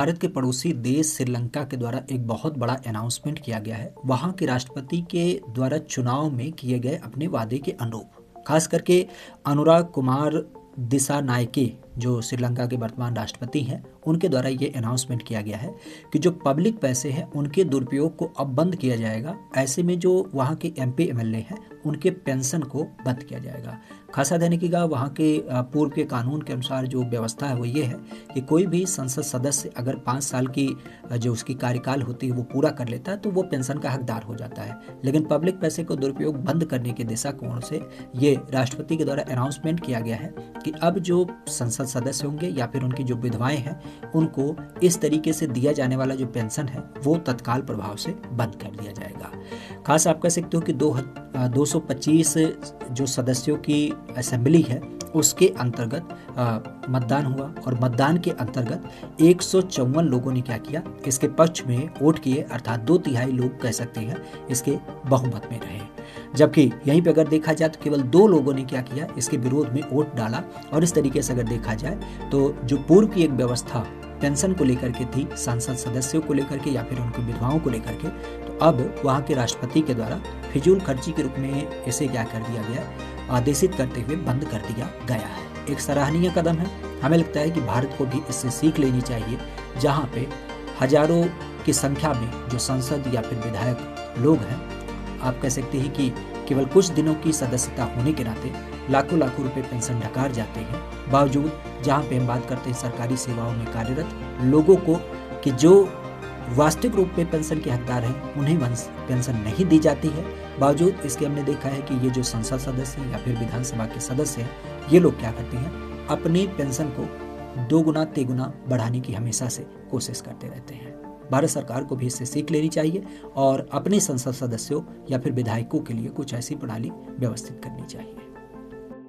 भारत के पड़ोसी देश श्रीलंका के द्वारा एक बहुत बड़ा अनाउंसमेंट किया गया है वहां के राष्ट्रपति के द्वारा चुनाव में किए गए अपने वादे के अनुरूप। खास करके अनुराग कुमार दिसानायके जो श्रीलंका के वर्तमान राष्ट्रपति हैं उनके द्वारा ये अनाउंसमेंट किया गया है कि जो पब्लिक पैसे हैं उनके दुरुपयोग को अब बंद किया जाएगा। ऐसे में जो वहाँ के एमपी एमएलए हैं उनके पेंशन को बंद किया जाएगा। खासा दैनिकी का वहाँ के पूर्व के कानून के अनुसार जो व्यवस्था है वो ये है कि कोई भी संसद सदस्य अगर 5 साल की जो उसकी कार्यकाल होती है वो पूरा कर लेता है तो वो पेंशन का हकदार हो जाता है। लेकिन पब्लिक पैसे को दुरुपयोग बंद करने के दिशा कोण से ये राष्ट्रपति के द्वारा अनाउंसमेंट किया गया है कि अब जो संसद सदस्य होंगे या फिर उनकी जो विधवाएं हैं उनको इस तरीके से दिया जाने वाला जो पेंशन है वो तत्काल प्रभाव से बंद कर दिया जाएगा। खास आप कह सकते हो कि 225 जो सदस्यों की असेंबली है उसके अंतर्गत मतदान हुआ और मतदान के अंतर्गत 154 लोगों ने क्या किया, इसके पक्ष में वोट किए, अर्थात 2/3 लोग कह सकते हैं इसके बहुमत में रहे। जबकि यहीं पे अगर देखा जाए तो केवल 2 लोगों ने क्या किया, इसके विरोध में वोट डाला। और इस तरीके से अगर देखा जाए तो जो पूर्व की एक व्यवस्था पेंशन को लेकर के थी, सांसद सदस्यों को लेकर के या फिर उनकी विधवाओं को लेकर के, तो अब वहाँ के राष्ट्रपति के द्वारा फिजूल खर्ची के रूप में इसे क्या कर दिया गया, आदेशित करते हुए बंद कर दिया गया है। एक सराहनीय कदम है। हमें लगता है कि भारत को भी इससे सीख लेनी चाहिए, जहाँ पे हजारों की संख्या में जो सांसद या फिर विधायक लोग हैं, आप कह सकते हैं कि केवल कुछ दिनों की सदस्यता होने के नाते लाखों लाखों रुपए पेंशन ढकार जाते हैं। बावजूद जहां पे हम बात करते हैं सरकारी सेवाओं में कार्यरत लोगों को कि जो वास्तविक रूप में पेंशन के हकदार हैं उन्हें पेंशन नहीं दी जाती है। बावजूद इसके हमने देखा है कि ये जो संसद सदस्य या फिर विधानसभा के सदस्य हैं ये लोग क्या करते हैं, अपनी पेंशन को 2 गुना 3 गुना बढ़ाने की हमेशा से कोशिश करते रहते हैं। भारत सरकार को भी इससे सीख लेनी चाहिए और अपने संसद सदस्यों या फिर विधायकों के लिए कुछ ऐसी प्रणाली व्यवस्थित करनी चाहिए।